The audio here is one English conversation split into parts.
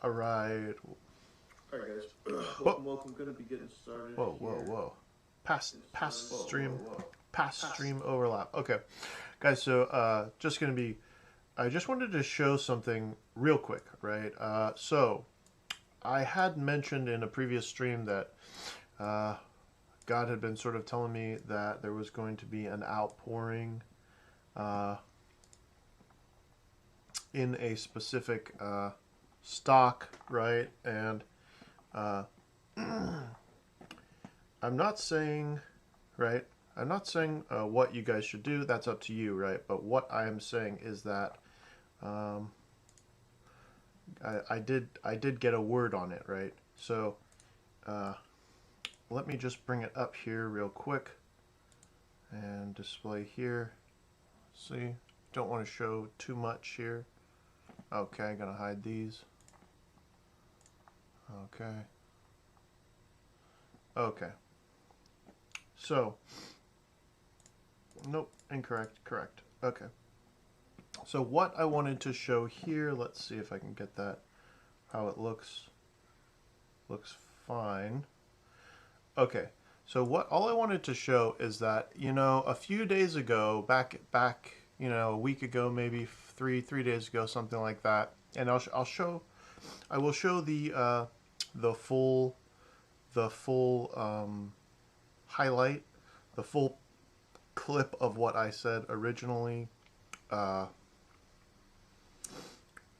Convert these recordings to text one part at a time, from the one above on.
All right. All right, guys. Whoa, Welcome. Going to be getting started whoa, whoa, here. whoa. Past, Getting started. past stream, past stream overlap. Okay, guys. So, just gonna be. I just wanted to show something real quick, right? So I had mentioned in a previous stream that uh, God had been sort of telling me that there was going to be an outpouring uh, in a specific stock, right? And uh, I'm not saying, right? I'm not saying what you guys should do. That's up to you, right? But what I am saying is that um, I did get a word on it, right? So uh, let me just bring it up here real quick and display here. See, don't want to show too much here. Okay, I'm gonna hide these. Okay. Okay. So, nope, incorrect, correct. Okay. So what I wanted to show here, let's see if I can get that, how it looks. Looks fine. Okay. So what all I wanted to show is that, a few days ago, back, a week ago, maybe three days ago, something like that. And I will show the full, the full highlight, the full clip of what I said originally uh,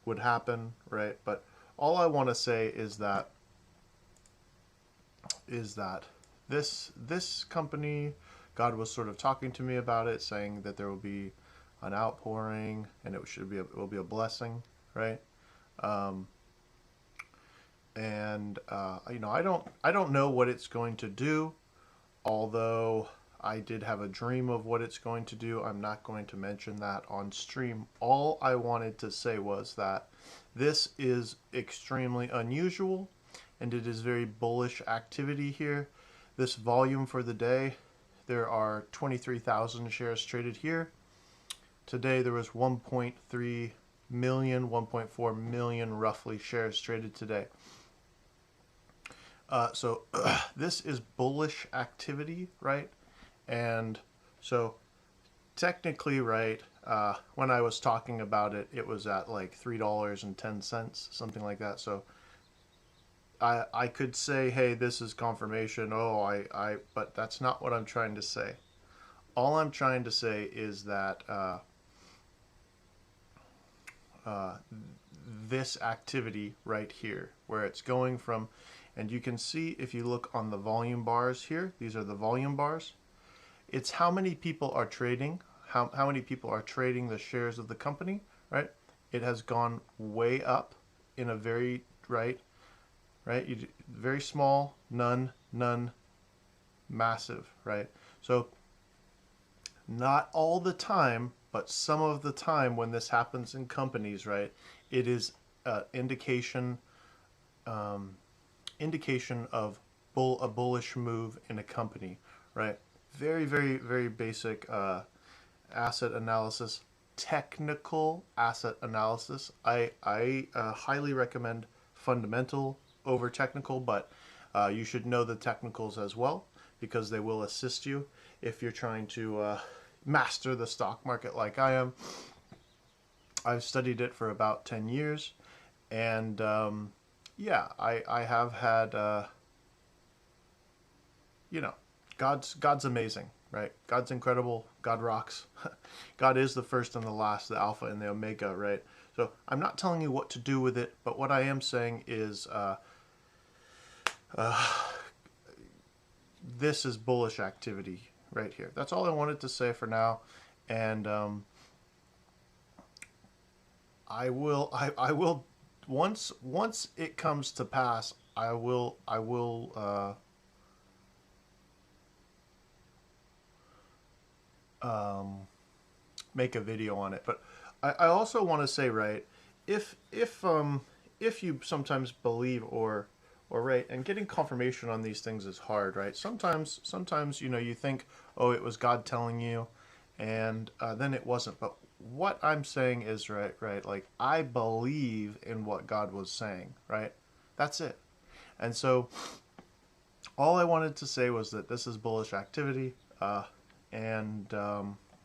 would happen, right? But all I want to say is that this company, God was sort of talking to me about it, saying that there will be an outpouring and it will be a blessing, right? Um, and I don't know what it's going to do, although I did have a dream of what it's going to do. I'm not going to mention that on stream. All I wanted to say was that this is extremely unusual and it is very bullish activity here. This volume for the day, there are 23,000 shares traded here. Today there was 1.3 million, 1.4 million roughly shares traded today. So this is bullish activity, right? And so technically, right, when I was talking about it, it was at like $3.10, something like that. So I could say, hey, this is confirmation. Oh, but that's not what I'm trying to say. All I'm trying to say is that uh, this activity right here, where it's going from, and you can see if you look on the volume bars here, these are the volume bars. It's how many people are trading, how many people are trading the shares of the company, right? It has gone way up in a very, right? Very small, none, none, massive, right? So not all the time, but some of the time when this happens in companies, right? It is indication um, indication of a bullish move in a company, right? Very, very, very basic asset analysis, technical asset analysis. I highly recommend fundamental over technical, but you should know the technicals as well because they will assist you if you're trying to master the stock market like I am. I've studied it for about 10 years, and yeah, I have had you know, God's amazing, right? God's incredible. God rocks. God is the first and the last, the Alpha and the Omega, right? So I'm not telling you what to do with it, but what I am saying is uh, this is bullish activity right here. That's all I wanted to say for now, and I will once it comes to pass, I will make a video on it. But I also want to say, right, if if um if you sometimes believe or right, and getting confirmation on these things is hard, right? Sometimes you think, oh, it was God telling you, and then it wasn't. But what I'm saying is right. Like, I believe in what God was saying, right? That's it. And so all I wanted to say was that this is bullish activity. And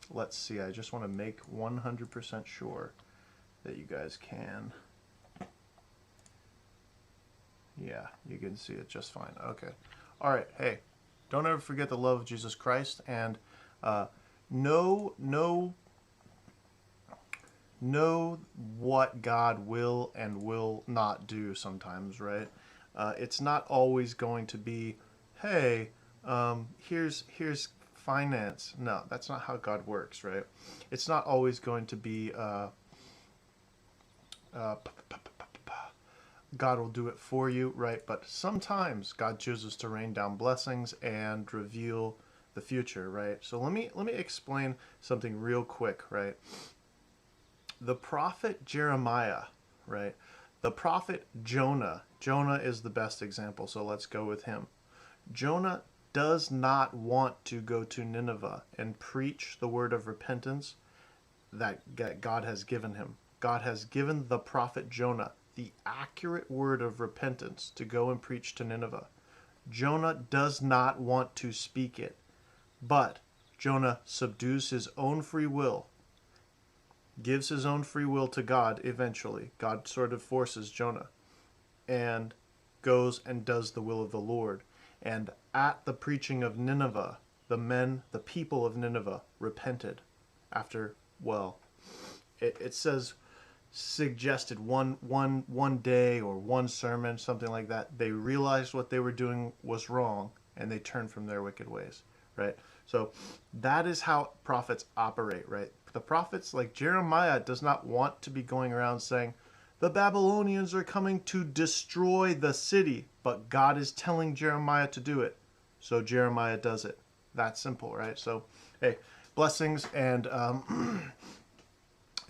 let's see, I just want to make 100% sure that you guys can. Yeah, you can see it just fine. Okay. All right. Hey, don't ever forget the love of Jesus Christ, and know what God will and will not do sometimes, right? It's not always going to be, hey, here's finance. No, that's not how God works, right? It's not always going to be God will do it for you, right? But sometimes God chooses to rain down blessings and reveal the future, right? So let me explain something real quick, right? The prophet Jeremiah, right? The prophet Jonah. Jonah is the best example, so let's go with him. Jonah does not want to go to Nineveh and preach the word of repentance that God has given him. God has given the prophet Jonah the accurate word of repentance to go and preach to Nineveh. Jonah does not want to speak it, but Jonah subdues his own free will, gives his own free will to God eventually. God sort of forces Jonah, and goes and does the will of the Lord. And at the preaching of Nineveh, the people of Nineveh repented after, well, it says suggested one day or one sermon, something like that. They realized what they were doing was wrong, and they turned from their wicked ways, right? So that is how prophets operate, right? The prophets, like Jeremiah, does not want to be going around saying, the Babylonians are coming to destroy the city, but God is telling Jeremiah to do it. So Jeremiah does it. That simple, right? So, hey, blessings, and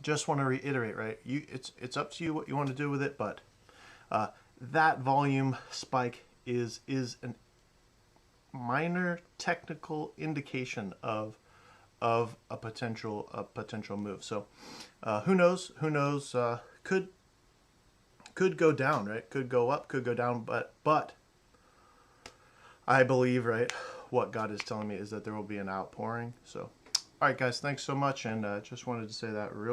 just want to reiterate, right? It's up to you what you want to do with it, but that volume spike is a minor technical indication of a potential move. So who knows? Could go down, right? Could go up, could go down, but I believe, right, what God is telling me is that there will be an outpouring. So, all right, guys, thanks so much, and just wanted to say that real